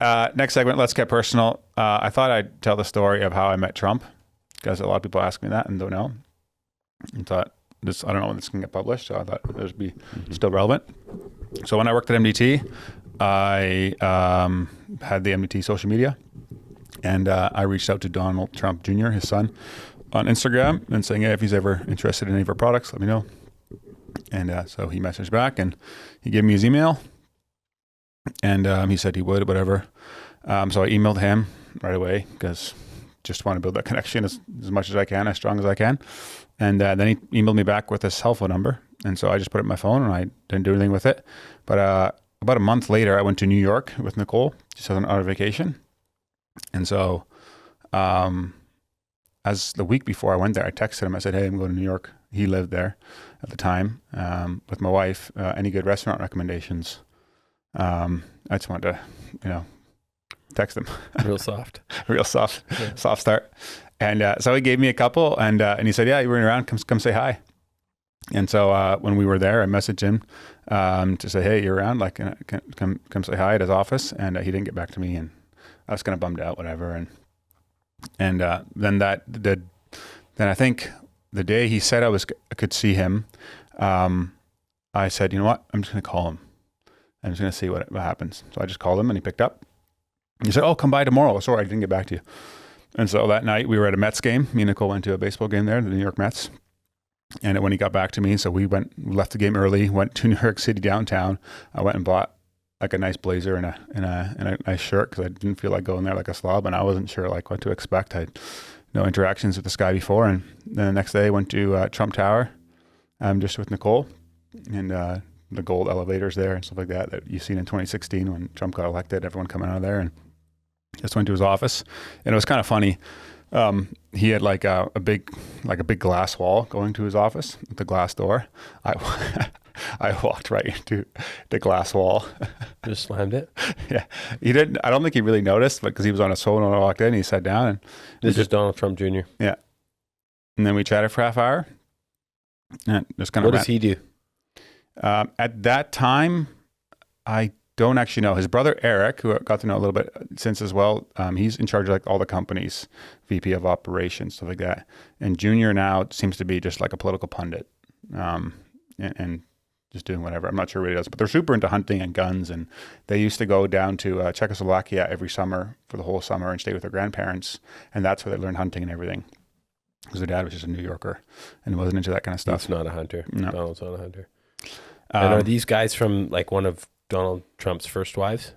Next segment, let's get personal. I thought I'd tell the story of how I met Trump because a lot of people ask me that and don't know. And thought I don't know when this can get published, so I thought it would be still relevant. So when I worked at MDT, I had the MDT social media, and I reached out to Donald Trump Jr., his son, on Instagram and saying, hey, if he's ever interested in any of our products, let me know. And so he messaged back and he gave me his email, and he said he would, whatever. So I emailed him right away because just want to build that connection as much as I can, as strong as I can. And then he emailed me back with his cell phone number. And so I just put it in my phone and I didn't do anything with it. But about a month later, I went to New York with Nicole, just on a vacation. And so as the week before I went there, I texted him. I said, hey, I'm going to New York. He lived there at the time with my wife. Any good restaurant recommendations? I just wanted to, text him. Real soft. Real soft, yeah. Soft start. And so he gave me a couple, and he said, yeah, you were around, come say hi. And so when we were there, I messaged him to say, hey, you're around, like come say hi at his office. And he didn't get back to me, and I was kind of bummed out, whatever. And then I think the day he said I could see him, I said, you know what, I'm just going to call him. I'm just going to see what happens. So I just called him and he picked up. He said, oh, come by tomorrow. Sorry, I didn't get back to you. And so that night we were at a Mets game. Me and Nicole went to a baseball game there, the New York Mets. And when he got back to me, so we left the game early, went to New York City downtown. I went and bought like a nice blazer and a nice shirt because I didn't feel like going there like a slob, and I wasn't sure like what to expect. I had no interactions with this guy before. And then the next day I went to Trump Tower, just with Nicole, and the gold elevators there and stuff like that you've seen in 2016 when Trump got elected, everyone coming out of there, and just went to his office. And it was kind of funny. He had like a big glass wall going to his office with the glass door. I walked right into the glass wall. Just slammed it? Yeah. He didn't, I don't think he really noticed, but because he was on his phone when I walked in, he sat down. And this is Donald Trump Jr. Yeah. And then we chatted for half hour. And just kind of What does he do? At that time, I don't actually know. His brother Eric, who I got to know a little bit since as well, he's in charge of like all the companies, VP of operations, stuff like that. And Junior now seems to be just like a political pundit, and just doing whatever. I'm not sure what he does, but they're super into hunting and guns. And they used to go down to Czechoslovakia every summer for the whole summer and stay with their grandparents. And that's where they learned hunting and everything. Because their dad was just a New Yorker and wasn't into that kind of stuff. He's not a hunter. No. Donald's not a hunter. And are these guys from like one of Donald Trump's first wives?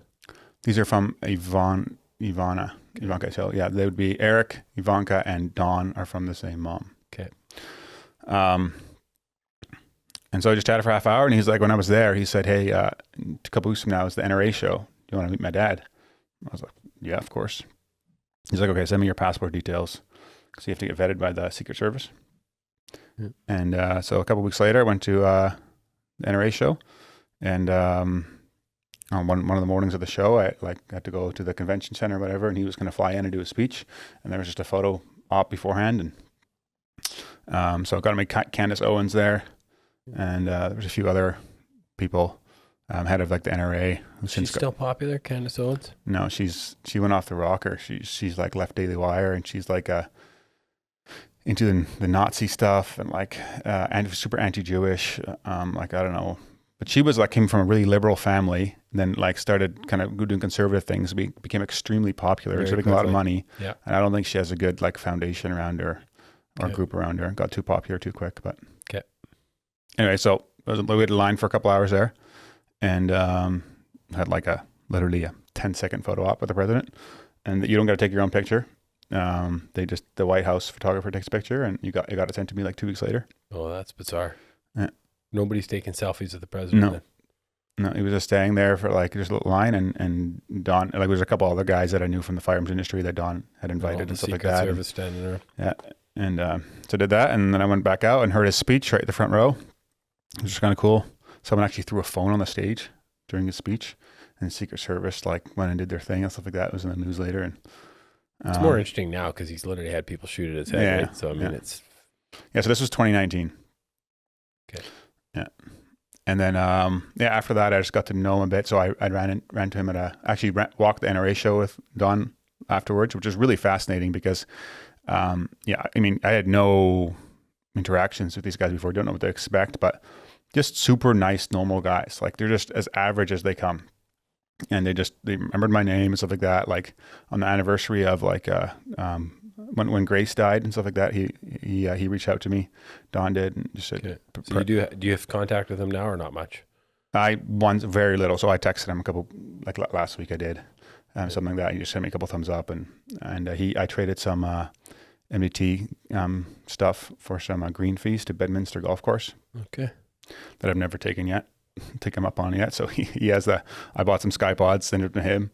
These are from Ivanka. So yeah, they would be Eric, Ivanka, and Dawn are from the same mom. Okay. And so I just chatted for half hour, and he's like, when I was there, he said, hey, a couple weeks from now is the NRA show. Do you want to meet my dad? I was like, yeah, of course. He's like, okay, send me your passport details because you have to get vetted by the Secret Service. Yeah. And so a couple weeks later, I went to the NRA show, and on one of the mornings of the show, I had to go to the convention center or whatever, and he was going to fly in and do a speech, and there was just a photo op beforehand, and so I got to meet Candace Owens there, and there was a few other people, head of like the NRA. She's still popular, Candace Owens? No, she went off the rocker. She's like left Daily Wire, and she's like into the Nazi stuff and like super anti-Jewish. Like I don't know. But she was like came from a really liberal family, and then like started kind of doing conservative things. Became extremely popular, and making a lot of money. Yeah. And I don't think she has a good like foundation around her or group around her. Got too popular too quick. But okay. Anyway, so we had a line for a couple hours there, and had like literally a 10-second photo op with the president, and you don't got to take your own picture. The White House photographer takes a picture, and you got it sent to me like 2 weeks later. Oh, that's bizarre. Yeah. Nobody's taking selfies with the president. No, he was just staying there for like just a little line, and Don, like there's a couple other guys that I knew from the firearms industry that Don had invited and stuff like that. Service standing there. Yeah, and so I did that, and then I went back out and heard his speech right at the front row. It was kind of cool. Someone actually threw a phone on the stage during his speech, and the Secret Service like went and did their thing and stuff like that. It was in the news later, and it's more interesting now because he's literally had people shoot at his head. Yeah, right? So I mean, it's so this was 2019. Okay. Yeah, And then, after that, I just got to know him a bit. So I ran to him walked the NRA show with Don afterwards, which was really fascinating because, I mean, I had no interactions with these guys before. Don't know what to expect, but just super nice, normal guys. Like they're just as average as they come. And they remembered my name and stuff like that. Like on the anniversary of when Grace died and stuff like that, he reached out to me. Don did, and just said, So do you have contact with him now or not much? Very little. So I texted him a couple, like last week I did, something like that. He just sent me a couple thumbs up, and I traded some MDT stuff for some green fees to Bedminster Golf Course. Okay. That I've never taken him up on yet. So he has I bought some SkyPods, sent it to him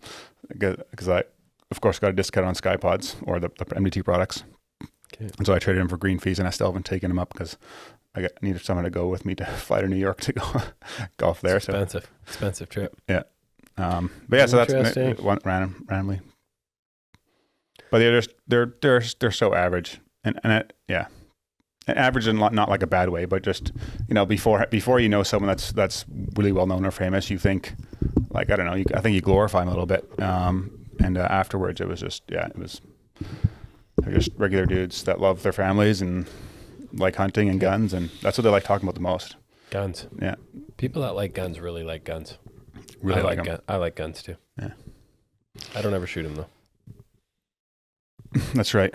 because I, of course, got a discount on SkyPods or the MDT products. Okay. And so I traded him for green fees, and I still haven't taken him up because I needed someone to go with me to fly to New York to go golf there. Expensive trip. Yeah. But yeah, so that's one randomly. But they're so average, and average in not like a bad way, but just before you know someone that's really well known or famous, you think like I don't know, I think you glorify them a little bit, and afterwards it was just they're just regular dudes that love their families and like hunting and guns, and that's what they like talking about the most. Guns. Yeah. People that like guns really like guns. Really like them. I like guns too. Yeah. I don't ever shoot them though. That's right.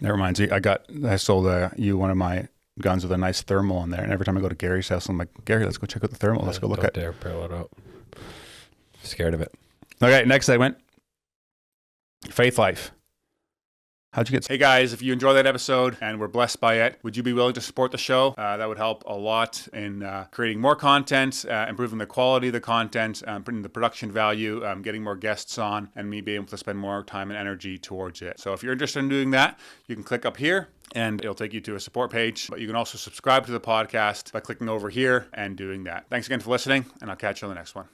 That reminds me, I sold you one of my guns with a nice thermal in there, and every time I go to Gary's house, I'm like, Gary, let's go check out the thermal. Let's go look at it. Don't dare pull it out. Scared of it. Okay, next segment. Faith life. How'd you get? Hey guys, if you enjoyed that episode and were blessed by it, would you be willing to support the show? That would help a lot in creating more content, improving the quality of the content, putting the production value, getting more guests on, and me being able to spend more time and energy towards it. So if you're interested in doing that, you can click up here and it'll take you to a support page. But you can also subscribe to the podcast by clicking over here and doing that. Thanks again for listening, and I'll catch you on the next one.